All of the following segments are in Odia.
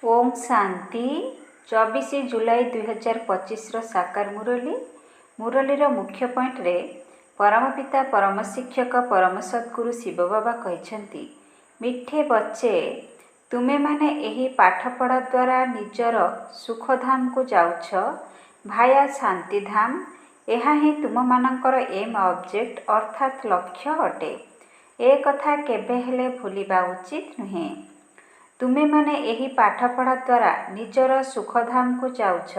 ओम शांति 24 जुलाई 2025 साकार मुरली मुरलीर मुख्य पॉइंट रे परमपिता परम शिक्षक परम सद्गुरु शिव बाबा कहते मिठे बच्चे तुमे माने एही पाठपढ़ा द्वारा निजर सुखधाम को जाउछ भाया शांतिधाम। यह ही तुम मानकर एम ऑब्जेक्ट अर्थात लक्ष्य अटे। ए कथा केबे हेले भूलिबा उचित नुहे। तुमे माने एही पाठपढ़ा द्वारा निजर सुखधाम को जाउछ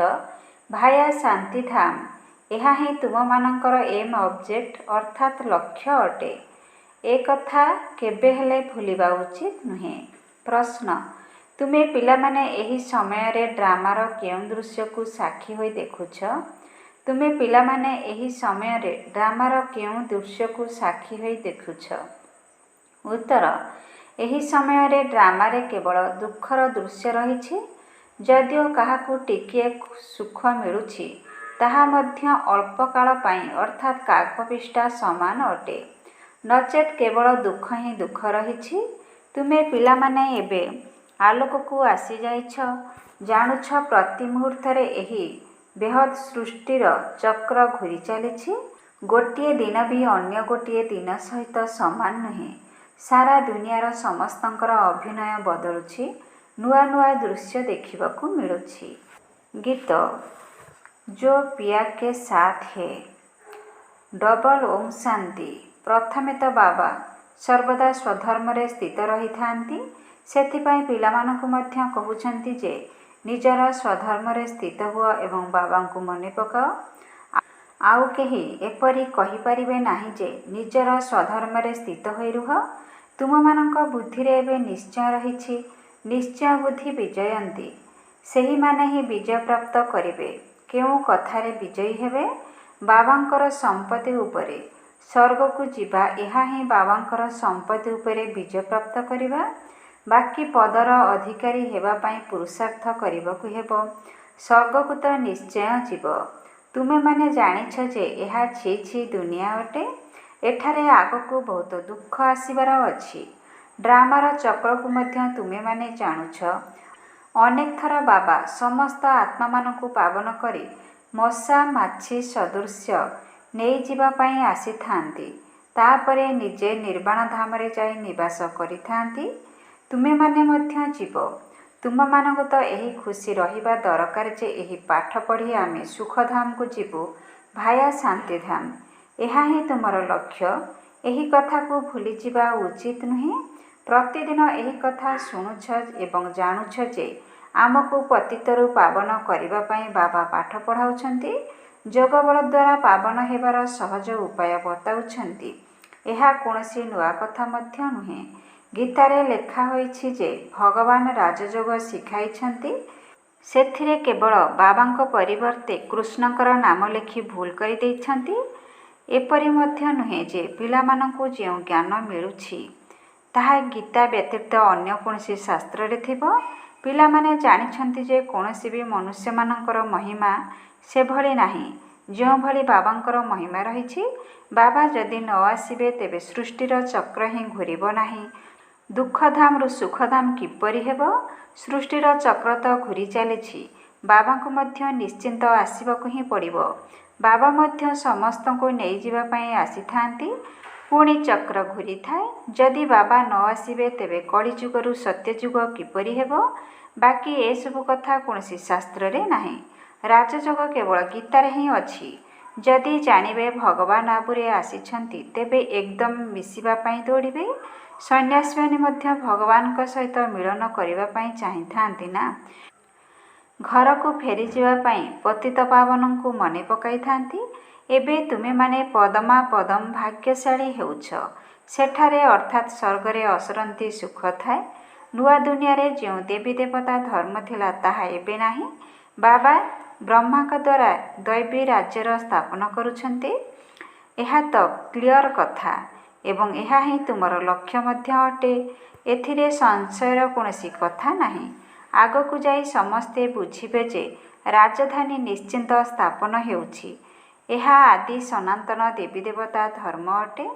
भाया शांतिधाम। यह ही तुम मानकर एम ऑब्जेक्ट अर्थात लक्ष्य अटे। ए कथा केबे हेले भूलिबा उचित नुहे। प्रश्न, तुमे पिला माने एही समय रे ड्रामार केउं दृश्य को साक्षी होई देखुछ? तुमे पिला माने एही समय रे ड्रामार केउं दृश्य को साक्षी होई देखुछ? उत्तर, एही समय रे ड्रामारे केवल दुखर दृश्य रही। जदिओ काहाकू टिकिए सुख मिलुछि ताहा मध्य अल्प काल पाई अर्थात काकपिष्टा समान अटे, नचेत केवल दुख ही दुख रही। तुमे पिला माने एबे आलोक को आसी जाइछ, जानुछ प्रति मुहूर्त रे एही बेहद सृष्टिर चक्र घूरी चलिछि। गोटिए दिन भी अन्य गोटिए दिन सहित समान नुहे। सारा दुनियार समस्तंकर अभिनय बदलुछि, नुआ नुआ दृश्य देखिबाकू मिलुछि। गीत जो पिया के साथ है। डबल ओम शांति। प्रथमे तो बाबा सर्वदा स्वधर्म रे स्थित रही थांती, सेथिपाई पिलामानकु मध्य कहउछंती जे निजर स्वधर्म रे स्थित हुआ एवं बाबा को मने पकाओ। आउ केही एपरी कहि परिबे नाही जे निजर स्वधर्म रे स्थित होई रुह। तुम मानक बुद्धि रे एबे निश्चय रही। निश्चय बुद्धि विजयंती, सेही माने ही विजय प्राप्त करिबे। केउ कथारे विजयी हेबे? बाबांकर संपत्ति उपरे स्वर्ग को जीवा, एहा ही बाबांकर संपत्ति उपरे विजय प्राप्त करिबा। बाकी पदर अधिकारी हेबा पाई पुरुषार्थ करिबाकू हेबो। स्वर्ग को तो निश्चय जीव। तुमे माने जानिछ जे एहा छी छी दुनिया अटे। एठारे आगकू बहुत दुख आसीबार अछि। ड्रामार चक्र को मध्य तुमे माने जानुछ। अनेक थर बाबा समस्त आत्मा मानकू पावन करी मशा माछी सदृश्य नहीं जीवा पाई आसी थांती, तापरे निजे निर्वाण धाम रे जाई निवास करी थांती। तुमे माने मध्य जीव। तुम मानकू तो एही खुशी रहिबा दरकार जे एही पाठ पढ़ी आमे सुखधाम को जीवु भाया शांतिधाम। यह ही तुमर लक्ष्य। एही कथा को भूली जीवा उचित नुहे। प्रतिदिन एही कथा शुणुछ एवं जानुछ जे आमको पतितरु पावन करिबा पाई बाबा पाठ पढ़ाउछंती। जोग बल द्वारा पावन हेबार सहज उपाय बताउछंती। एहा कोनोसी नुआ कथा मध्य नुहे। गीतारे लेखा होईछि जे भगवान राजयोग शिखाइछंती। सेथिरे केवल बाबांको परिवर्ते कृष्णकर नाम लेखि भूल करि दैछंती। एपरि मध्य नुहे जे पिलामानंकु जेउ ज्ञान मिलुछि ताहा गीता व्यतीत अन्य कोनोसी शास्त्र रे थिबो। पिलामाने जानिछंती जे कोनोसी भी मनुष्य मानकर महिमा से भली नाही जो भली बाबांकर महिमा रहिछि। बाबा जदि न आसिबे तेबे सृष्टिर चक्र ही घूरिबो नाही। दुखधाम रु सुखधाम किपरि हेबो? सृष्टिर चक्र तो घूरी चलिछि, बाबांको मध्य निश्चिंत आसिबाकू ही पड़िबो। बाबा मध्य समस्त को नहीं जीवा पाई आसी थांती, पुणी चक्र घूरी थाए। जदि बाबा न आसिबे तेबे कलिजुगरु सत्यजुग किपरि हेबो? बाकी ए सब कथा कोनोसी शास्त्र रे नाही। राजयोग केवल गीतारे ही अछि। जदि जानिबे भगवान आबुरे आसिछंती तेबे एकदम मिसिबा पाई दौड़िबे। सन्यासी माने मध्य भगवान का सहित मिलन करिबा पाई चाहि थांती ना। घर को फेरी जीवा पाई पतित पावन को मने पकाई थांती। एबे तुमे माने पदमा पदम भाग्यशाली हेउछ। सेठारे अर्थात स्वर्गरे असरंती सुख थाए। नुआ दुनिया रे जो देवी देवता धर्म थिला ताहा एबे नाही। बाबा ब्रह्मा का द्वारा दैवी राज्यर स्थापन करुछंती। एहा तो क्लियर कथा एवं एहा ही तुमर लक्ष्य मध्य अटे। एथिरे संशयर कोनोसी कथा नाही। आगकू जाई समस्ते बुझिबे जे राजधानी निश्चिंत स्थापन हेउछि। एहा आदि सनातन देवी देवता धर्म अटे।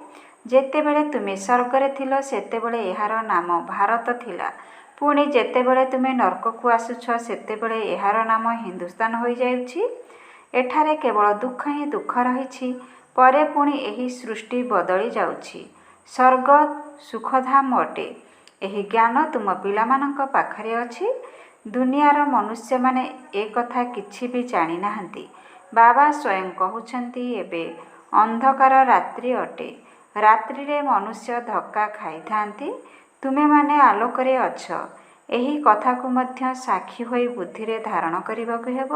जेतेबेले तुमे स्वर्गरे थिलो सेतेबेले एहार नाम भारत थिला। ପୁଣି ଯେତେବେଳେ ତୁମେ ନର୍କକୁ ଆସୁଛ ସେତେବେଳେ ଏହାର ନାମ ହିନ୍ଦୁସ୍ତାନ ହୋଇଯାଉଛି। ଏଠାରେ କେବଳ ଦୁଃଖ ହିଁ ଦୁଃଖ ରହିଛି। ପରେ ପୁଣି ଏହି ସୃଷ୍ଟି ବଦଳି ଯାଉଛି। ସ୍ୱର୍ଗ ସୁଖଧାମ ଅଟେ। ଏହି ଜ୍ଞାନ ତୁମ ପିଲାମାନଙ୍କ ପାଖରେ ଅଛି। ଦୁନିଆର ମନୁଷ୍ୟମାନେ ଏ କଥା କିଛି ବି ଜାଣିନାହାନ୍ତି। ବାବା ସ୍ୱୟଂ କହୁଛନ୍ତି ଏବେ ଅନ୍ଧକାର ରାତ୍ରି ଅଟେ। ରାତ୍ରିରେ ମନୁଷ୍ୟ ଧକ୍କା ଖାଇଥାନ୍ତି। ତୁମେମାନେ ଆଲୋକରେ ଅଛ। ଏହି କଥାକୁ ମଧ୍ୟ ସାକ୍ଷୀ ହୋଇ ବୁଦ୍ଧିରେ ଧାରଣ କରିବାକୁ ହେବ।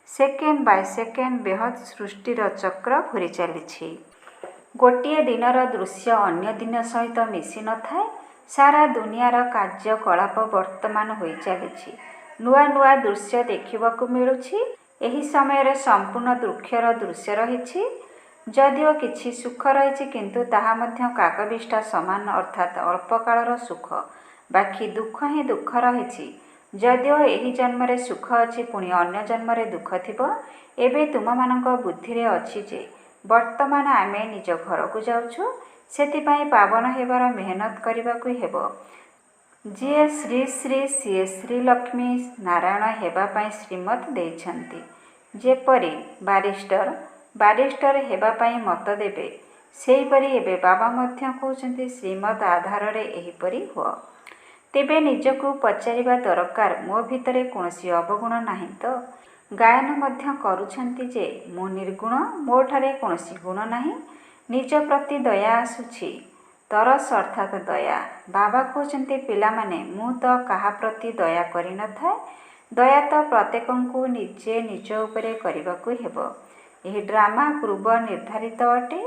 ସେକେଣ୍ଡ ବାଇ ସେକେଣ୍ଡ ବେହଦ୍ ସୃଷ୍ଟିର ଚକ୍ର ଘୂରି ଚାଲିଛି। ଗୋଟିଏ ଦିନର ଦୃଶ୍ୟ ଅନ୍ୟ ଦିନ ସହିତ ମିଶି ନଥାଏ। ସାରା ଦୁନିଆର କାର୍ଯ୍ୟକଳାପ ବର୍ତ୍ତମାନ ହୋଇ ଚାଲିଛି। ନୂଆ ନୂଆ ଦୃଶ୍ୟ ଦେଖିବାକୁ ମିଳୁଛି। ଏହି ସମୟରେ ସମ୍ପୂର୍ଣ୍ଣ ଦୁଃଖର ଦୃଶ୍ୟ ରହିଛି। ଯଦିଓ କିଛି ସୁଖ ରହିଛି କିନ୍ତୁ ତାହା ମଧ୍ୟ କାକବିଷ୍ଠା ସମାନ ଅର୍ଥାତ୍ ଅଳ୍ପକାଳର ସୁଖ। ବାକି ଦୁଃଖ ହିଁ ଦୁଃଖ ରହିଛି। ଯଦିଓ ଏହି ଜନ୍ମରେ ସୁଖ ଅଛି ପୁଣି ଅନ୍ୟ ଜନ୍ମରେ ଦୁଃଖ ଥିବ। ଏବେ ତୁମମାନଙ୍କ ବୁଦ୍ଧିରେ ଅଛି ଯେ ବର୍ତ୍ତମାନ ଆମେ ନିଜ ଘରକୁ ଯାଉଛୁ। ସେଥିପାଇଁ ପାବନ ହେବାର ମେହନତ କରିବାକୁ ହେବ। ଯିଏ ଶ୍ରୀ ଶ୍ରୀ ସିଏ ଶ୍ରୀଲକ୍ଷ୍ମୀ ନାରାୟଣ ହେବା ପାଇଁ ଶ୍ରୀମତ ଦେଇଛନ୍ତି। ଯେପରି ବାରିଷ୍ଟର ହେବା ପାଇଁ ମତ ଦେବେ ସେହିପରି ଏବେ ବାବା ମଧ୍ୟ କହୁଛନ୍ତି ଶ୍ରୀମତ ଆଧାରରେ ଏହିପରି ହୁଅ। ତେବେ ନିଜକୁ ପଚାରିବା ଦରକାର ମୋ ଭିତରେ କୌଣସି ଅବଗୁଣ ନାହିଁ ତ? ଗାୟନ ମଧ୍ୟ କରୁଛନ୍ତି ଯେ ମୁଁ ନିର୍ଗୁଣ, ମୋଠାରେ କୌଣସି ଗୁଣ ନାହିଁ। ନିଜ ପ୍ରତି ଦୟା ଆସୁଛି। ତରସ ଅର୍ଥାତ୍ ଦୟା। ବାବା କହୁଛନ୍ତି ପିଲାମାନେ ମୁଁ ତ କାହା ପ୍ରତି ଦୟା କରିନଥାଏ। ଦୟା ତ ପ୍ରତ୍ୟେକଙ୍କୁ ନିଜେ ନିଜ ଉପରେ କରିବାକୁ ହେବ। ଏହି ଡ୍ରାମା ପୂର୍ବ ନିର୍ଦ୍ଧାରିତ ଅଟେ।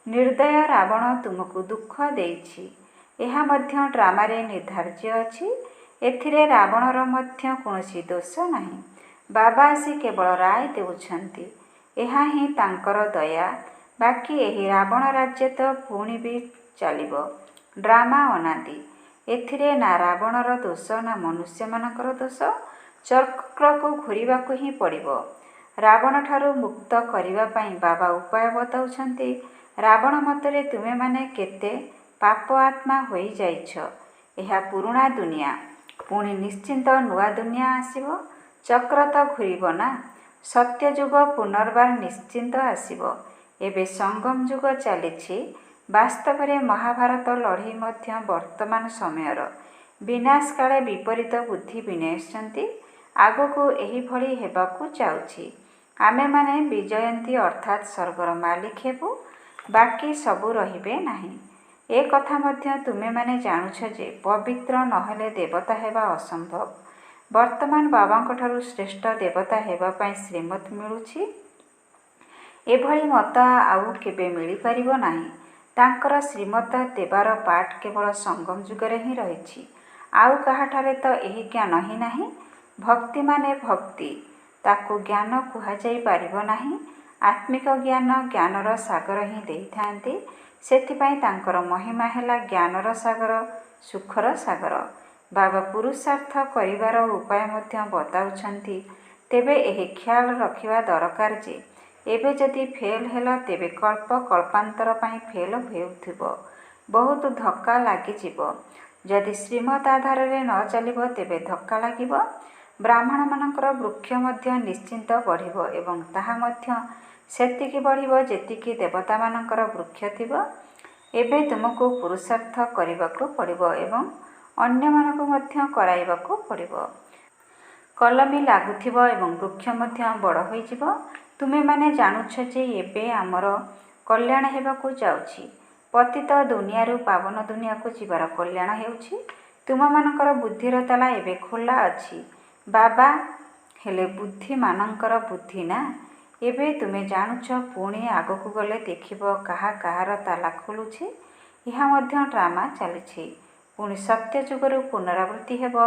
ନିର୍ଦ୍ଦୟ ରାବଣ ତୁମକୁ ଦୁଃଖ ଦେଇଛି। ଏହା ମଧ୍ୟ ଡ୍ରାମାରେ ନିର୍ଦ୍ଧାର୍ଯ୍ୟ ଅଛି। ଏଥିରେ ରାବଣର ମଧ୍ୟ କୌଣସି ଦୋଷ ନାହିଁ। ବାବା ଆସି କେବଳ ରାୟ ଦେଉଛନ୍ତି। ଏହା ହିଁ ତାଙ୍କର ଦୟା। ବାକି ଏହି ରାବଣ ରାଜ୍ୟ ତ ପୁଣି ବି ଚାଲିବ। ଡ୍ରାମା ଅନାଦି। ଏଥିରେ ନା ରାବଣର ଦୋଷ ନା ମନୁଷ୍ୟମାନଙ୍କର ଦୋଷ। ଚକ୍ରକୁ ଘୂରିବାକୁ ହିଁ ପଡ଼ିବ। ରାବଣଠାରୁ ମୁକ୍ତ କରିବା ପାଇଁ ବାବା ଉପାୟ ବତାଉଛନ୍ତି। ରାବଣ ମତରେ ତୁମେମାନେ କେତେ ପାପ ଆତ୍ମା ହୋଇଯାଇଛ। ଏହା ପୁରୁଣା ଦୁନିଆ। ପୁଣି ନିଶ୍ଚିନ୍ତ ନୂଆ ଦୁନିଆ ଆସିବ। ଚକ୍ର ତ ଘୂରିବ ନା। ସତ୍ୟଯୁଗ ପୁନର୍ବାର ନିଶ୍ଚିନ୍ତ ଆସିବ। ଏବେ ସଙ୍ଗମ ଯୁଗ ଚାଲିଛି। ବାସ୍ତବରେ ମହାଭାରତ ଲଢ଼େଇ ମଧ୍ୟ ବର୍ତ୍ତମାନ ସମୟର। ବିନାଶ କାଳେ ବିପରୀତ ବୁଦ୍ଧି ବିନେଇଛନ୍ତି। ଆଗକୁ ଏହିଭଳି ହେବାକୁ ଯାଉଛି। ଆମେମାନେ ବିଜୟନ୍ତୀ ଅର୍ଥାତ୍ ସ୍ୱର୍ଗର ମାଲିକ ହେବୁ। ବାକି ସବୁ ରହିବେ ନାହିଁ। ଏ କଥା ମଧ୍ୟ ତୁମେମାନେ ଜାଣୁଛ ଯେ ପବିତ୍ର ନହେଲେ ଦେବତା ହେବା ଅସମ୍ଭବ। ବର୍ତ୍ତମାନ ବାବାଙ୍କଠାରୁ ଶ୍ରେଷ୍ଠ ଦେବତା ହେବା ପାଇଁ ଶ୍ରୀମତ ମିଳୁଛି। ଏଭଳି ମତ ଆଉ କେବେ ମିଳିପାରିବ ନାହିଁ। ତାଙ୍କର ଶ୍ରୀମତ ଦେବାର ପାଠ କେବଳ ସଙ୍ଗମ ଯୁଗରେ ହିଁ ରହିଛି। ଆଉ କାହାଠାରେ ତ ଏହି ଜ୍ଞାନ ହିଁ ନାହିଁ। ଭକ୍ତି ମାନେ ଭକ୍ତି। ତାକୁ ଜ୍ଞାନ କୁହାଯାଇ ପାରିବ ନାହିଁ। ଆତ୍ମିକ ଜ୍ଞାନ ଜ୍ଞାନର ସାଗର ହିଁ ଦେଇଥାନ୍ତି। ସେଥିପାଇଁ ତାଙ୍କର ମହିମା ହେଲା ଜ୍ଞାନର ସାଗର, ସୁଖର ସାଗର। ବାବା ପୁରୁଷାର୍ଥ କରିବାର ଉପାୟ ମଧ୍ୟ ବତାଉଛନ୍ତି। ତେବେ ଏହି ଖ୍ୟାଲ ରଖିବା ଦରକାର ଯେ ଏବେ ଯଦି ଫେଲ ହେଲା ତେବେ କଳ୍ପ କଳ୍ପାନ୍ତର ପାଇଁ ଫେଲ ହେଉଥିବ। ବହୁତ ଧକ୍କା ଲାଗିଯିବ। ଯଦି ଶ୍ରୀମତ ଆଧାରରେ ନ ଚାଲିବ ତେବେ ଧକ୍କା ଲାଗିବ। ବ୍ରାହ୍ମଣମାନଙ୍କର ବୃକ୍ଷ ମଧ୍ୟ ନିଶ୍ଚିନ୍ତ ବଢ଼ିବ ଏବଂ ତାହା ମଧ୍ୟ ସେତିକି ବଢ଼ିବ ଯେତିକି ଦେବତାମାନଙ୍କର ବୃକ୍ଷ ଥିବ। ଏବେ ତୁମକୁ ପୁରୁଷାର୍ଥ କରିବାକୁ ପଡ଼ିବ ଏବଂ ଅନ୍ୟମାନଙ୍କୁ ମଧ୍ୟ କରାଇବାକୁ ପଡ଼ିବ। କଲମୀ ଲାଗୁଥିବ ଏବଂ ବୃକ୍ଷ ମଧ୍ୟ ବଡ଼ ହୋଇଯିବ। ତୁମେମାନେ ଜାଣୁଛ ଯେ ଏବେ ଆମର କଲ୍ୟାଣ ହେବାକୁ ଯାଉଛି। ପତିତ ଦୁନିଆରୁ ପାବନ ଦୁନିଆକୁ ଯିବାର କଲ୍ୟାଣ ହେଉଛି। ତୁମମାନଙ୍କର ବୁଦ୍ଧିର ତାଲା ଏବେ ଖୋଲା ଅଛି। ବାବା ହେଲେ ବୁଦ୍ଧିମାନଙ୍କର ବୁଦ୍ଧି ନା। ଏବେ ତୁମେ ଜାଣୁଛ ପୁଣି ଆଗକୁ ଗଲେ ଦେଖିବ କାହାର ତାଲା ଖୋଲୁଛି। ଏହା ମଧ୍ୟ ଡ୍ରାମା ଚାଲିଛି। ପୁଣି ସତ୍ୟ ଯୁଗରୁ ପୁନରାବୃତ୍ତି ହେବ।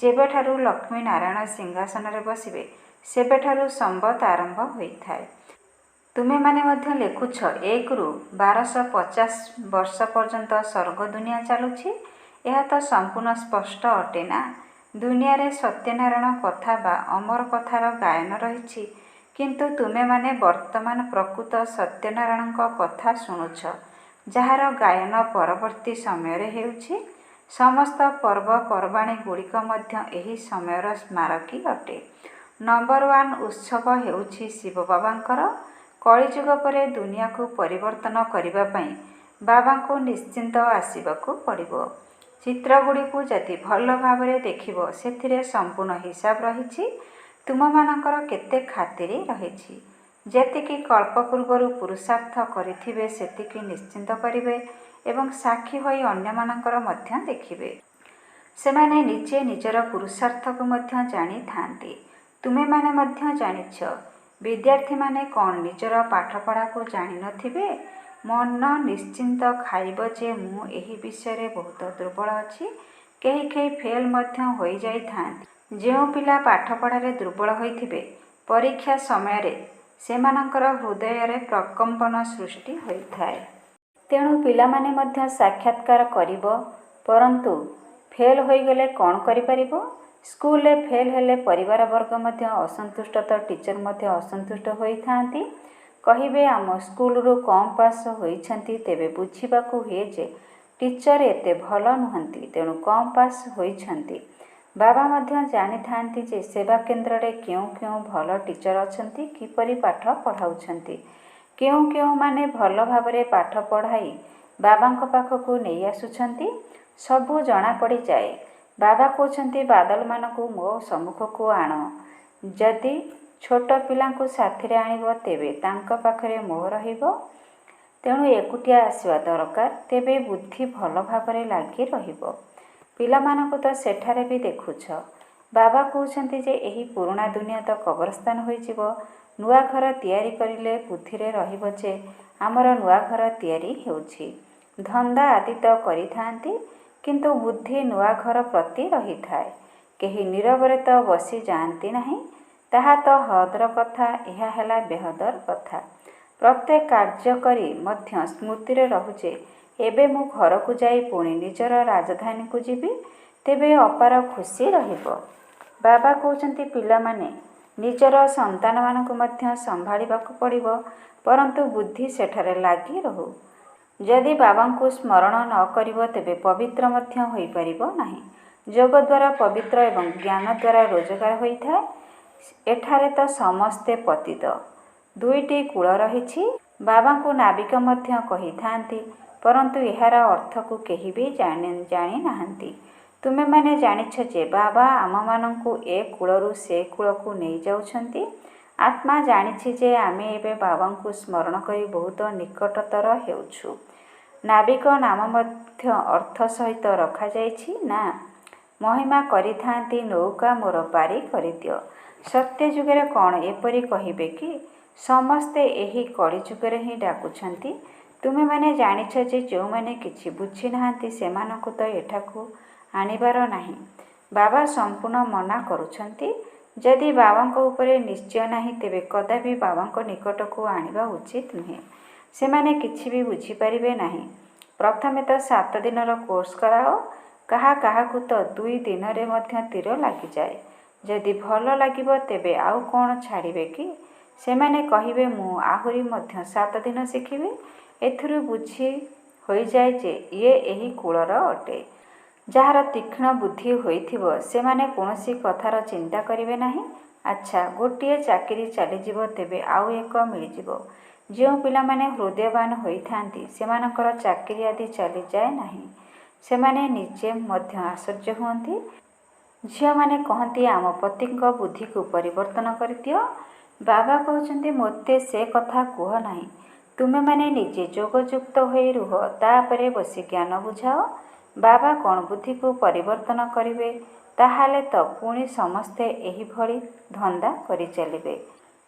ଯେବେଠାରୁ ଲକ୍ଷ୍ମୀ ନାରାୟଣ ସିଂହାସନରେ ବସିବେ ସେବେଠାରୁ ସମ୍ବତ ଆରମ୍ଭ ହୋଇଥାଏ। ତୁମେମାନେ ମଧ୍ୟ ଲେଖୁଛ 1ରୁ 1250 ବର୍ଷ ପର୍ଯ୍ୟନ୍ତ ସ୍ୱର୍ଗ ଦୁନିଆ ଚାଲୁଛି। ଏହା ତ ସମ୍ପୂର୍ଣ୍ଣ ସ୍ପଷ୍ଟ ଅଟେ ନା। ଦୁନିଆରେ ସତ୍ୟନାରାୟଣ କଥା ବା ଅମର କଥାର ଗାୟନ ରହିଛି। କିନ୍ତୁ ତୁମେମାନେ ବର୍ତ୍ତମାନ ପ୍ରକୃତ ସତ୍ୟନାରାୟଣଙ୍କ କଥା ଶୁଣୁଛ ଯାହାର ଗାୟନ ପରବର୍ତ୍ତୀ ସମୟରେ ହେଉଛି। ସମସ୍ତ ପର୍ବପର୍ବାଣୀ ଗୁଡ଼ିକ ମଧ୍ୟ ଏହି ସମୟର ସ୍ମାରକୀ ଅଟେ। ନମ୍ବର 1 ଉତ୍ସବ ହେଉଛି ଶିବ ବାବାଙ୍କର। କଳିଯୁଗ ପରେ ଦୁନିଆକୁ ପରିବର୍ତ୍ତନ କରିବା ପାଇଁ ବାବାଙ୍କୁ ନିଶ୍ଚିନ୍ତ ଆସିବାକୁ ପଡ଼ିବ। ଚିତ୍ରଗୁଡ଼ିକୁ ଯଦି ଭଲ ଭାବରେ ଦେଖିବ ସେଥିରେ ସମ୍ପୂର୍ଣ୍ଣ ହିସାବ ରହିଛି। ତୁମମାନଙ୍କର କେତେ ଖାତିରି ରହିଛି। ଯେତିକି କଳ୍ପ ପୂର୍ବରୁ ପୁରୁଷାର୍ଥ କରିଥିବେ ସେତିକି ନିଶ୍ଚିନ୍ତ କରିବେ ଏବଂ ସାକ୍ଷୀ ହୋଇ ଅନ୍ୟମାନଙ୍କର ମଧ୍ୟ ଦେଖିବେ। ସେମାନେ ନିଜେ ନିଜର ପୁରୁଷାର୍ଥକୁ ମଧ୍ୟ ଜାଣିଥାନ୍ତି। ତୁମେମାନେ ମଧ୍ୟ ଜାଣିଛ। ବିଦ୍ୟାର୍ଥୀମାନେ କ'ଣ ନିଜର ପାଠପଢ଼ାକୁ ଜାଣିନଥିବେ? ମନ ନିଶ୍ଚିନ୍ତ ଖାଇବ ଯେ ମୁଁ ଏହି ବିଷୟରେ ବହୁତ ଦୁର୍ବଳ ଅଛି। କେହି କେହି ଫେଲ୍ ମଧ୍ୟ ହୋଇଯାଇଥାନ୍ତି। ଯେଉଁ ପିଲା ପାଠପଢ଼ାରେ ଦୁର୍ବଳ ହୋଇଥିବେ ପରୀକ୍ଷା ସମୟରେ ସେମାନଙ୍କର ହୃଦୟରେ ପ୍ରକମ୍ପନ ସୃଷ୍ଟି ହୋଇଥାଏ। ତେଣୁ ପିଲାମାନେ ମଧ୍ୟ ସାକ୍ଷାତକାର କରିବ। ପରନ୍ତୁ ଫେଲ୍ ହୋଇଗଲେ କ'ଣ କରିପାରିବ? ସ୍କୁଲରେ ଫେଲ୍ ହେଲେ ପରିବାର ବର୍ଗ ମଧ୍ୟ ଅସନ୍ତୁଷ୍ଟ ତ ଟିଚର ମଧ୍ୟ ଅସନ୍ତୁଷ୍ଟ ହୋଇଥାନ୍ତି। କହିବେ ଆମ ସ୍କୁଲରୁ କମ୍ ପାସ୍ ହୋଇଛନ୍ତି। ତେବେ ବୁଝିବାକୁ ହୁଏ ଯେ ଟିଚର ଏତେ ଭଲ ନୁହନ୍ତି ତେଣୁ କମ୍ ପାସ୍ ହୋଇଛନ୍ତି। ବାବା ମଧ୍ୟ ଜାଣିଥାନ୍ତି ଯେ ସେବା କେନ୍ଦ୍ରରେ କେଉଁ କେଉଁ ଭଲ ଟିଚର ଅଛନ୍ତି, କିପରି ପାଠ ପଢ଼ାଉଛନ୍ତି, କେଉଁମାନେ ଭଲ ଭାବରେ ପାଠ ପଢ଼ାଇ ବାବାଙ୍କ ପାଖକୁ ନେଇ ଆସୁଛନ୍ତି, ସବୁ ଜଣାପଡ଼ିଯାଏ। ବାବା କହୁଛନ୍ତି ବାଦଲମାନଙ୍କୁ ମୋ ସମ୍ମୁଖକୁ ଆଣ। ଯଦି ଛୋଟ ପିଲାଙ୍କୁ ସାଥିରେ ଆଣିବ ତେବେ ତାଙ୍କ ପାଖରେ ମୋହ ରହିବ। ତେଣୁ ଏକୁଟିଆ ଆସିବା ଦରକାର, ତେବେ ବୁଦ୍ଧି ଭଲ ଭାବରେ ଲାଗି ରହିବ। ପିଲାମାନଙ୍କୁ ତ ସେଠାରେ ବି ଦେଖୁଛ। ବାବା କହୁଛନ୍ତି ଯେ ଏହି ପୁରୁଣା ଦୁନିଆ ତ କବରସ୍ଥାନ ହୋଇଯିବ। ନୂଆ ଘର ତିଆରି କରିଲେ ବୁଦ୍ଧିରେ ରହିବ ଯେ ଆମର ନୂଆ ଘର ତିଆରି ହେଉଛି। ଧନ୍ଦା ଆଦି ତ କରିଥାନ୍ତି କିନ୍ତୁ ବୁଦ୍ଧି ନୂଆ ଘର ପ୍ରତି ରହିଥାଏ। କେହି ନୀରବରେ ତ ବସି ଯାଆନ୍ତି ନାହିଁ। ତାହା ତ ହଦର କଥା। ଏହା ହେଲା ବେହଦର କଥା। ପ୍ରତ୍ୟେକ କାର୍ଯ୍ୟ କରି ମଧ୍ୟ ସ୍ମୃତିରେ ରହୁ ଯେ ଏବେ ମୁଁ ଘରକୁ ଯାଇ ପୁଣି ନିଜର ରାଜଧାନୀକୁ ଯିବି, ତେବେ ଅପାର ଖୁସି ରହିବ। ବାବା କହୁଛନ୍ତି ପିଲାମାନେ ନିଜର ସନ୍ତାନମାନଙ୍କୁ ମଧ୍ୟ ସମ୍ଭାଳିବାକୁ ପଡ଼ିବ, ପରନ୍ତୁ ବୁଦ୍ଧି ସେଠାରେ ଲାଗି ରହୁ। ଯଦି ବାବାଙ୍କୁ ସ୍ମରଣ ନ କରିବ ତେବେ ପବିତ୍ର ମଧ୍ୟ ହୋଇପାରିବ ନାହିଁ। ଯୋଗ ଦ୍ୱାରା ପବିତ୍ର ଏବଂ ଜ୍ଞାନ ଦ୍ୱାରା ରୋଜଗାର ହୋଇଥାଏ। ଏଠାରେ ତ ସମସ୍ତେ ପତିତ। ଦୁଇଟି କୂଳ ରହିଛି। ବାବାଙ୍କୁ ନାବିକ ମଧ୍ୟ କହିଥାନ୍ତି, ପରନ୍ତୁ ଏହାର ଅର୍ଥକୁ କେହି ବି ଜାଣିନାହାନ୍ତି। ତୁମେମାନେ ଜାଣିଛ ଯେ ବାବା ଆମମାନଙ୍କୁ ଏ କୂଳରୁ ସେ କୂଳକୁ ନେଇଯାଉଛନ୍ତି। ଆତ୍ମା ଜାଣିଛି ଯେ ଆମେ ଏବେ ବାବାଙ୍କୁ ସ୍ମରଣ କରି ବହୁତ ନିକଟତର ହେଉଛୁ। ନାବିକ ନାମ ମଧ୍ୟ ଅର୍ଥ ସହିତ ରଖାଯାଇଛି ନା। ମହିମା କରିଥାନ୍ତି ନୌକା ମୋର ପାରି କରିଦିଅ। ସତ୍ୟ ଯୁଗରେ କ'ଣ ଏପରି କହିବେ କି? ସମସ୍ତେ ଏହି କଳିଯୁଗରେ ହିଁ ଡାକୁଛନ୍ତି। ତୁମେମାନେ ଜାଣିଛ ଯେ ଯେଉଁମାନେ କିଛି ବୁଝିନାହାନ୍ତି ସେମାନଙ୍କୁ ତ ଏଠାକୁ ଆଣିବାର ନାହିଁ। ବାବା ସମ୍ପୂର୍ଣ୍ଣ ମନା କରୁଛନ୍ତି। ଯଦି ବାବାଙ୍କ ଉପରେ ନିଶ୍ଚୟ ନାହିଁ ତେବେ କଦାପି ବାବାଙ୍କ ନିକଟକୁ ଆଣିବା ଉଚିତ ନୁହେଁ। ସେମାନେ କିଛି ବି ବୁଝିପାରିବେ ନାହିଁ। ପ୍ରଥମେ ତ 7 ଦିନର କୋର୍ସ କରାଅ। କାହାକୁ ତ 2 ଦିନରେ ମଧ୍ୟ ତୀର ଲାଗିଯାଏ। ଯଦି ଭଲ ଲାଗିବ ତେବେ ଆଉ କ'ଣ ଛାଡ଼ିବେ କି? ସେମାନେ କହିବେ ମୁଁ ଆହୁରି ମଧ୍ୟ 7 ଦିନ ଶିଖିବି। ଏଥିରୁ ବୁଝି ହୋଇଯାଏ ଯେ ଇଏ ଏହି କୂଳର ଅଟେ। ଯାହାର ତୀକ୍ଷ୍ଣ ବୁଦ୍ଧି ହୋଇଥିବ ସେମାନେ କୌଣସି କଥାର ଚିନ୍ତା କରିବେ ନାହିଁ। ଆଚ୍ଛା, ଗୋଟିଏ ଚାକିରି ଚାଲିଯିବ ତେବେ ଆଉ ଏକ ମିଳିଯିବ। ଯେଉଁ ପିଲାମାନେ ହୃଦୟବାନ ହୋଇଥାନ୍ତି ସେମାନଙ୍କର ଚାକିରି ଆଦି ଚାଲିଯାଏ ନାହିଁ। ସେମାନେ ନିଜେ ମଧ୍ୟ ଆଶ୍ଚର୍ଯ୍ୟ ହୁଅନ୍ତି। ଝିଅମାନେ କହନ୍ତି ଆମ ପତିଙ୍କ ବୁଦ୍ଧିକୁ ପରିବର୍ତ୍ତନ କରିଦିଅ। ବାବା କହୁଛନ୍ତି ମୋତେ ସେ କଥା କୁହ ନାହିଁ। ତୁମେମାନେ ନିଜେ ଯୋଗଯୁକ୍ତ ହୋଇ ରୁହ, ତାପରେ ବସି ଜ୍ଞାନ ବୁଝାଅ। ବାବା କ'ଣ ବୁଦ୍ଧିକୁ ପରିବର୍ତ୍ତନ କରିବେ? ତାହେଲେ ତ ପୁଣି ସମସ୍ତେ ଏହିଭଳି ଧନ୍ଦା କରିଚାଲିବେ।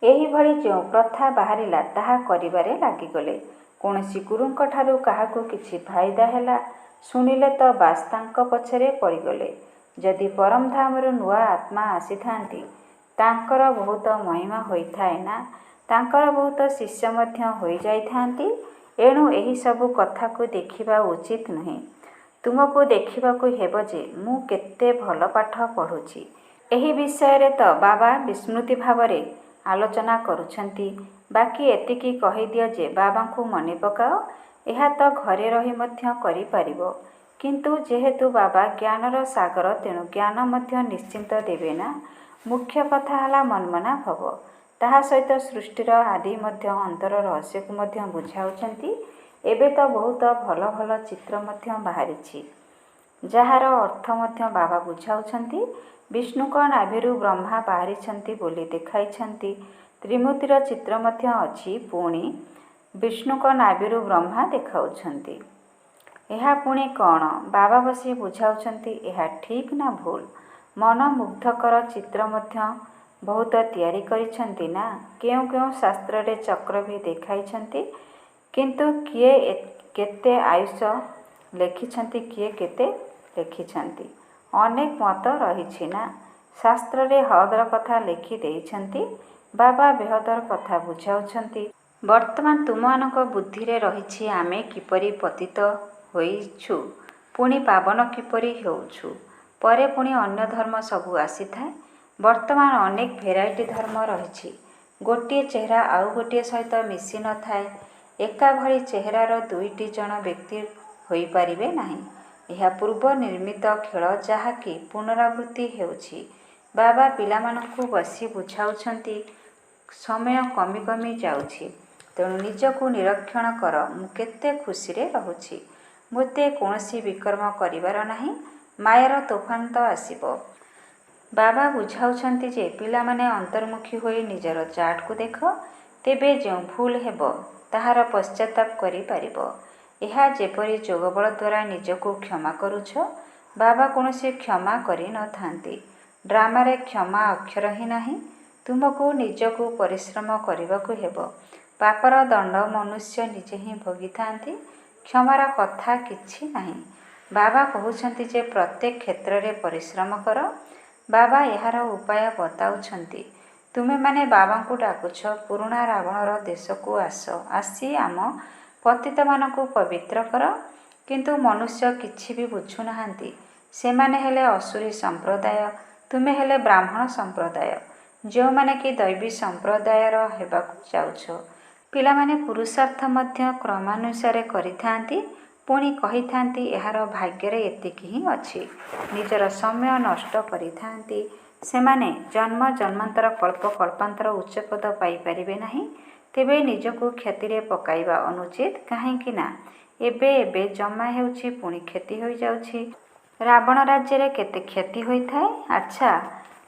ଏହିଭଳି ଯେଉଁ ପ୍ରଥା ବାହାରିଲା ତାହା କରିବାରେ ଲାଗିଗଲେ। କୌଣସି ଗୁରୁଙ୍କଠାରୁ କାହାକୁ କିଛି ଫାଇଦା ହେଲା ଶୁଣିଲେ ତ ବାସ୍ ତାଙ୍କ ପଛରେ ପଡ଼ିଗଲେ। ଯଦି ପରମଧାମରୁ ନୂଆ ଆତ୍ମା ଆସିଥାନ୍ତି ତାଙ୍କର ବହୁତ ମହିମା ହୋଇଥାଏ ନା, ତାଙ୍କର ବହୁତ ଶିଷ୍ୟ ମଧ୍ୟ ହୋଇଯାଇଥାନ୍ତି। ଏଣୁ ଏହିସବୁ କଥାକୁ ଦେଖିବା ଉଚିତ ନୁହେଁ। ତୁମକୁ ଦେଖିବାକୁ ହେବ ଯେ ମୁଁ କେତେ ଭଲ ପାଠ ପଢ଼ୁଛି। ଏହି ବିଷୟରେ ତ ବାବା ବିସ୍ମୃତି ଭାବରେ ଆଲୋଚନା କରୁଛନ୍ତି। ବାକି ଏତିକି କହିଦିଅ ଯେ ବାବାଙ୍କୁ ମନେ ପକାଅ। ଏହା ତ ଘରେ ରହି ମଧ୍ୟ କରିପାରିବ। କିନ୍ତୁ ଯେହେତୁ ବାବା ଜ୍ଞାନର ସାଗର, ତେଣୁ ଜ୍ଞାନ ମଧ୍ୟ ନିଶ୍ଚିନ୍ତ ଦେବେ ନା। ମୁଖ୍ୟ କଥା ହେଲା ମନ୍ମନା ଭବ। ତାହା ସହିତ ସୃଷ୍ଟିର ଆଦି ମଧ୍ୟ ଅନ୍ତର ରହସ୍ୟକୁ ମଧ୍ୟ ବୁଝାଉଛନ୍ତି। ଏବେ ତ ବହୁତ ଭଲ ଭଲ ଚିତ୍ର ମଧ୍ୟ ବାହାରିଛି, ଯାହାର ଅର୍ଥ ମଧ୍ୟ ବାବା ବୁଝାଉଛନ୍ତି। ବିଷ୍ଣୁଙ୍କ ନାଭିରୁ ବ୍ରହ୍ମା ବାହାରିଛନ୍ତି ବୋଲି ଦେଖାଇଛନ୍ତି। ତ୍ରିମୂର୍ତ୍ତିର ଚିତ୍ର ମଧ୍ୟ ଅଛି, ପୁଣି ବିଷ୍ଣୁଙ୍କ ନାଭିରୁ ବ୍ରହ୍ମା ଦେଖାଉଛନ୍ତି। ଏହା ପୁଣି କ'ଣ? ବାବା ବସି ବୁଝାଉଛନ୍ତି। ଏହା ଠିକ୍ ନା ଭୁଲ? ମନମୁଗ୍ଧକର ଚିତ୍ର ମଧ୍ୟ ବହୁତ ତିଆରି କରିଛନ୍ତି ନା। କେଉଁ କେଉଁ ଶାସ୍ତ୍ରରେ ଚକ୍ର ବି ଦେଖାଇଛନ୍ତି, କିନ୍ତୁ କିଏ କେତେ ଆୟୁଷ ଲେଖିଛନ୍ତି, କିଏ କେତେ ଲେଖିଛନ୍ତି, ଅନେକ ମତ ରହିଛି ନା। ଶାସ୍ତ୍ରରେ ହଦର କଥା ଲେଖି ଦେଇଛନ୍ତି, ବାବା ବେହଦର କଥା ବୁଝାଉଛନ୍ତି। ବର୍ତ୍ତମାନ ତୁମମାନଙ୍କ ବୁଦ୍ଧିରେ ରହିଛି ଆମେ କିପରି ପତିତ ହୋଇଛୁ, ପୁଣି ପାବନ କିପରି ହେଉଛୁ। ପରେ ପୁଣି ଅନ୍ୟ ଧର୍ମ ସବୁ ଆସିଥାଏ। ବର୍ତ୍ତମାନ ଅନେକ ଭେରାଇଟି ଧର୍ମ ରହିଛି। ଗୋଟିଏ ଚେହେରା ଆଉ ଗୋଟିଏ ସହିତ ମିଶି ନଥାଏ। ଏକାଭଳି ଚେହେରାର ଦୁଇଟି ଜଣ ବ୍ୟକ୍ତି ହୋଇପାରିବେ ନାହିଁ। ଏହା ପୂର୍ବ ନିର୍ମିତ ଖେଳ, ଯାହାକି ପୁନରାବୃତ୍ତି ହେଉଛି। ବାବା ପିଲାମାନଙ୍କୁ ବସି ବୁଝାଉଛନ୍ତି, ସମୟ କମି କମି ଯାଉଛି, ତେଣୁ ନିଜକୁ ନିରୀକ୍ଷଣ କର। ମୁଁ କେତେ ଖୁସିରେ ରହୁଛି। ମୋତେ କୌଣସି ବିକର୍ମ କରିବାର ନାହିଁ। ମାୟାର ତୋଫାନ ତ ଆସିବ। ବାବା ବୁଝାଉଛନ୍ତି ଯେ ପିଲାମାନେ ଅନ୍ତର୍ମୁଖୀ ହୋଇ ନିଜର ଚାର୍ଟକୁ ଦେଖ, ତେବେ ଯେଉଁ ଭୁଲ ହେବ ତାହାର ପଶ୍ଚାତାପ କରିପାରିବ। ଏହା ଯେପରି ଯୋଗବଳ ଦ୍ୱାରା ନିଜକୁ କ୍ଷମା କରୁଛ। ବାବା କୌଣସି କ୍ଷମା କରିନଥାନ୍ତି। ଡ୍ରାମାରେ କ୍ଷମା ଅକ୍ଷର ହିଁ ନାହିଁ। ତୁମକୁ ନିଜକୁ ପରିଶ୍ରମ କରିବାକୁ ହେବ। ପାପର ଦଣ୍ଡ ମନୁଷ୍ୟ ନିଜେ ହିଁ ଭୋଗିଥାନ୍ତି। କ୍ଷମାର କଥା କିଛି ନାହିଁ। ବାବା କହୁଛନ୍ତି ଯେ ପ୍ରତ୍ୟେକ କ୍ଷେତ୍ରରେ ପରିଶ୍ରମ କର। ବାବା ଏହାର ଉପାୟ ବତାଉଛନ୍ତି। ତୁମେମାନେ ବାବାଙ୍କୁ ଡାକୁଛ, ପୁରୁଣା ରାବଣର ଦେଶକୁ ଆସ, ଆସି ଆମ ପତିତମାନଙ୍କୁ ପବିତ୍ର କର। କିନ୍ତୁ ମନୁଷ୍ୟ କିଛି ବି ବୁଝୁନାହାନ୍ତି। ସେମାନେ ହେଲେ ଅସୁରୀ ସମ୍ପ୍ରଦାୟ, ତୁମେ ହେଲେ ବ୍ରାହ୍ମଣ ସମ୍ପ୍ରଦାୟ, ଯେଉଁମାନେ କି ଦୈବୀ ସମ୍ପ୍ରଦାୟର ହେବାକୁ ଯାଉଛ। ପିଲାମାନେ ପୁରୁଷାର୍ଥ ମଧ୍ୟ କ୍ରମାନୁସାରେ କରିଥାନ୍ତି, ପୁଣି କହିଥାନ୍ତି ଏହାର ଭାଗ୍ୟରେ ଏତିକି ହିଁ ଅଛି। ନିଜର ସମୟ ନଷ୍ଟ କରିଥାନ୍ତି। ସେମାନେ ଜନ୍ମ ଜନ୍ମାନ୍ତର କଳ୍ପ କଳ୍ପାନ୍ତର ଉଚ୍ଚପଦ ପାଇପାରିବେ ନାହିଁ। ତେବେ ନିଜକୁ କ୍ଷତିରେ ପକାଇବା ଅନୁଚିତ, କାହିଁକି ନା ଏବେ ଏବେ ଜମା ହେଉଛି, ପୁଣି କ୍ଷତି ହୋଇଯାଉଛି। ରାବଣ ରାଜ୍ୟରେ କେତେ କ୍ଷତି ହୋଇଥାଏ। ଆଚ୍ଛା,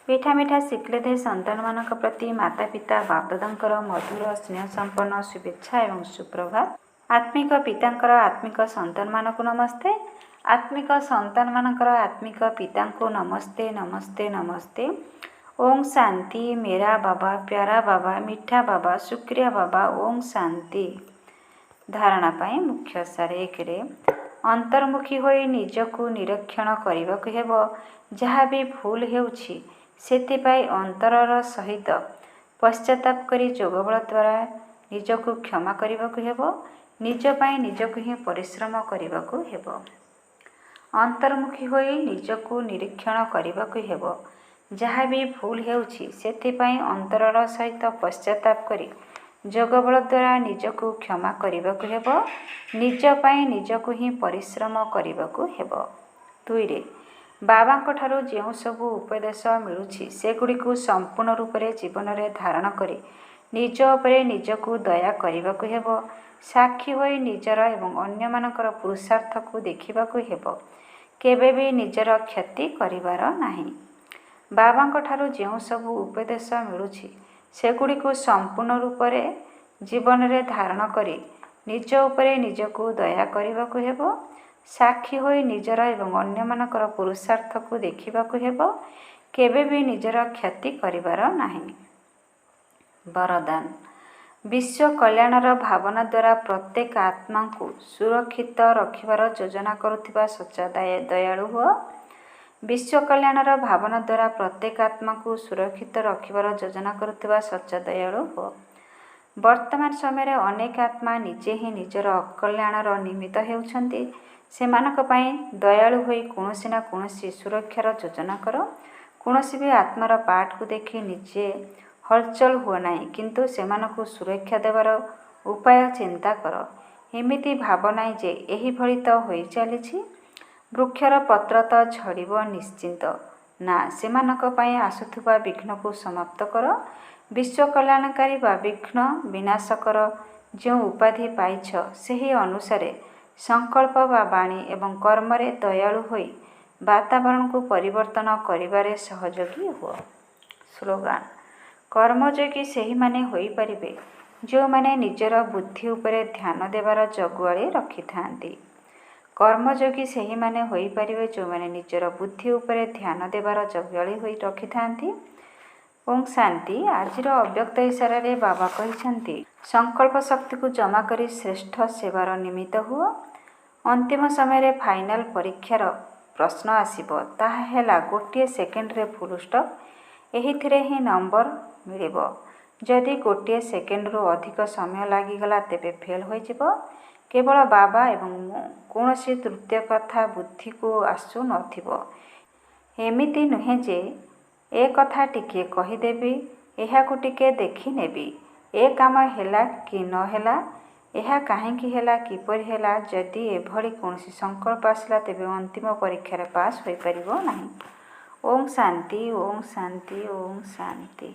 ମିଠା ମିଠା ଶିଖିଲେ ସନ୍ତାନମାନଙ୍କ ପ୍ରତି ମାତା ପିତା ବାପଦାଦାଙ୍କର ମଧୁର ସ୍ନେହସମ୍ପନ୍ନ ଶୁଭେଚ୍ଛା ଏବଂ ସୁପ୍ରଭାତ। ଆତ୍ମିକ ପିତାଙ୍କର ଆତ୍ମିକ ସନ୍ତାନମାନଙ୍କୁ ନମସ୍ତେ। ଆତ୍ମିକ ସନ୍ତାନମାନଙ୍କର ଆତ୍ମିକ ପିତାଙ୍କୁ ନମସ୍ତେ ନମସ୍ତେ ନମସ୍ତେ। ଓଂ ଶାନ୍ତି। ମେରା ବାବା, ପ୍ୟାରା ବାବା, ମିଠା ବାବା, ଶୁକ୍ରିୟା ବାବା। ଓଂ ଶାନ୍ତି। ଧାରଣା ପାଇଁ ମୁଖ୍ୟ ସାର। 1ରେ ଅନ୍ତର୍ମୁଖୀ ହୋଇ ନିଜକୁ ନିରୀକ୍ଷଣ କରିବାକୁ ହେବ। ଯାହା ବି ଭୁଲ ହେଉଛି ସେଥିପାଇଁ ଅନ୍ତରର ସହିତ ପଶ୍ଚାତାପ କରି ଯୋଗବଳ ଦ୍ୱାରା ନିଜକୁ କ୍ଷମା କରିବାକୁ ହେବ। ନିଜ ପାଇଁ ନିଜକୁ ହିଁ ପରିଶ୍ରମ କରିବାକୁ ହେବ। ଅନ୍ତର୍ମୁଖୀ ହୋଇ ନିଜକୁ ନିରୀକ୍ଷଣ କରିବାକୁ ହେବ। ଯାହା ବି ଭୁଲ ହେଉଛି ସେଥିପାଇଁ ଅନ୍ତରର ସହିତ ପଶ୍ଚାତାପ କରି ଯୋଗବଳ ଦ୍ୱାରା ନିଜକୁ କ୍ଷମା କରିବାକୁ ହେବ। ନିଜ ପାଇଁ ନିଜକୁ ହିଁ ପରିଶ୍ରମ କରିବାକୁ ହେବ। 2ରେ ବାବାଙ୍କଠାରୁ ଯେଉଁ ସବୁ ଉପଦେଶ ମିଳୁଛି ସେଗୁଡ଼ିକୁ ସମ୍ପୂର୍ଣ୍ଣ ରୂପରେ ଜୀବନରେ ଧାରଣ କରି ନିଜ ଉପରେ ନିଜକୁ ଦୟା କରିବାକୁ ହେବ। ସାକ୍ଷୀ ହୋଇ ନିଜର ଏବଂ ଅନ୍ୟମାନଙ୍କର ପୁରୁଷାର୍ଥକୁ ଦେଖିବାକୁ ହେବ। କେବେ ବି ନିଜର କ୍ଷତି କରିବାର ନାହିଁ। ବାବାଙ୍କଠାରୁ ଯେଉଁ ସବୁ ଉପଦେଶ ମିଳୁଛି ସେଗୁଡ଼ିକୁ ସମ୍ପୂର୍ଣ୍ଣ ରୂପରେ ଜୀବନରେ ଧାରଣ କରି ନିଜ ଉପରେ ନିଜକୁ ଦୟା କରିବାକୁ ହେବ। ସାକ୍ଷୀ ହୋଇ ନିଜର ଏବଂ ଅନ୍ୟମାନଙ୍କର ପୁରୁଷାର୍ଥକୁ ଦେଖିବାକୁ ହେବ। କେବେ ବି ନିଜର କ୍ଷତି କରିବାର ନାହିଁ। ବରଦାନ। ବିଶ୍ୱ କଲ୍ୟାଣର ଭାବନା ଦ୍ୱାରା ପ୍ରତ୍ୟେକ ଆତ୍ମାଙ୍କୁ ସୁରକ୍ଷିତ ରଖିବାର ଯୋଜନା କରୁଥିବା ସଚ୍ଚା ଦୟାଳୁ ହୁଅ। ବିଶ୍ୱ କଲ୍ୟାଣର ଭାବନା ଦ୍ୱାରା ପ୍ରତ୍ୟେକ ଆତ୍ମାକୁ ସୁରକ୍ଷିତ ରଖିବାର ଯୋଜନା କରୁଥିବା ସଚ୍ଚା ଦୟାଳୁ ହୁଅ। ବର୍ତ୍ତମାନ ସମୟରେ ଅନେକ ଆତ୍ମା ନିଜେ ହିଁ ନିଜର ଅକଲ୍ୟାଣର ନିମିତ୍ତ ହେଉଛନ୍ତି। ସେମାନଙ୍କ ପାଇଁ ଦୟାଳୁ ହୋଇ କୌଣସି ନା କୌଣସି ସୁରକ୍ଷାର ଯୋଜନା କର। କୌଣସି ବି ଆତ୍ମାର ପାଠକୁ ଦେଖି ନିଜେ ହଲଚଲ ହୁଅ ନାହିଁ, କିନ୍ତୁ ସେମାନଙ୍କୁ ସୁରକ୍ଷା ଦେବାର ଉପାୟ ଚିନ୍ତା କର। ଏମିତି ଭାବ ନାହିଁ ଯେ ଏହିଭଳି ତ ହୋଇ ଚାଲିଛି। ବୃକ୍ଷର ପତ୍ର ତ ଝଡ଼ିବ ନିଶ୍ଚିନ୍ତ। ନା, ସେମାନଙ୍କ ପାଇଁ ଆସୁଥିବା ବିଘ୍ନକୁ ସମାପ୍ତ କର। ବିଶ୍ୱ କଲ୍ୟାଣକାରୀ ବା ବିଘ୍ନ ବିନାଶକର ଯେଉଁ ଉପାଧି ପାଇଛ, ସେହି ଅନୁସାରେ ସଂକଳ୍ପ ବା ବାଣୀ ଏବଂ କର୍ମରେ ଦୟାଳୁ ହୋଇ ବାତାବରଣକୁ ପରିବର୍ତ୍ତନ କରିବାରେ ସହଯୋଗୀ ହୁଅ। ସ୍ଲୋଗାନ: କର୍ମଯୋଗୀ ସେହିମାନେ ହୋଇପାରିବେ ଯେଉଁମାନେ ନିଜର ବୁଦ୍ଧି ଉପରେ ଧ୍ୟାନ ଦେବାର ଜଗୁଆଳି ରଖିଥାନ୍ତି। କର୍ମଯୋଗୀ ସେହିମାନେ ହୋଇପାରିବେ ଯେଉଁମାନେ ନିଜର ବୁଦ୍ଧି ଉପରେ ଧ୍ୟାନ ଦେବାର ଜଗୁଆଳି ହୋଇ ରଖିଥାନ୍ତି। ଓଁ ଶାନ୍ତି। ଆଜିର ଅବ୍ୟକ୍ତ ଇଶାରାରେ ବାବା କହିଛନ୍ତି, ସଂକଳ୍ପ ଶକ୍ତିକୁ ଜମା କରି ଶ୍ରେଷ୍ଠ ସେବାର ନିମିତ୍ତ ହୁଅ। ଅନ୍ତିମ ସମୟରେ ଫାଇନାଲ ପରୀକ୍ଷାର ପ୍ରଶ୍ନ ଆସିବ। ତାହା ହେଲା ଗୋଟିଏ ସେକେଣ୍ଡରେ ଫୁଲ ଷ୍ଟପ୍। ଏହିଥିରେ ହିଁ ନମ୍ବର ମିଳିବ। ଯଦି ଗୋଟିଏ ସେକେଣ୍ଡରୁ ଅଧିକ ସମୟ ଲାଗିଗଲା ତେବେ ଫେଲ୍ ହୋଇଯିବ। କେବଳ ବାବା ଏବଂ ମୁଁ, କୌଣସି ତୃତୀୟ କଥା ବୁଦ୍ଧିକୁ ଆସୁ ନଥିବ। ଏମିତି ନୁହେଁ ଯେ ଏ କଥା ଟିକିଏ କହିଦେବି, ଏହାକୁ ଟିକିଏ ଦେଖିନେବି, ଏ କାମ ହେଲା କି ନ ହେଲା, ଏହା କାହିଁକି ହେଲା, କିପରି ହେଲା, ଯଦି ଏଭଳି କୌଣସି ସଂକଳ୍ପ ଆସିଲା ତେବେ ଅନ୍ତିମ ପରୀକ୍ଷାରେ ପାସ୍ ହୋଇପାରିବ ନାହିଁ। ଓଁ ଶାନ୍ତି। ଓଁ ଶାନ୍ତି। ଓଁ ଶାନ୍ତି।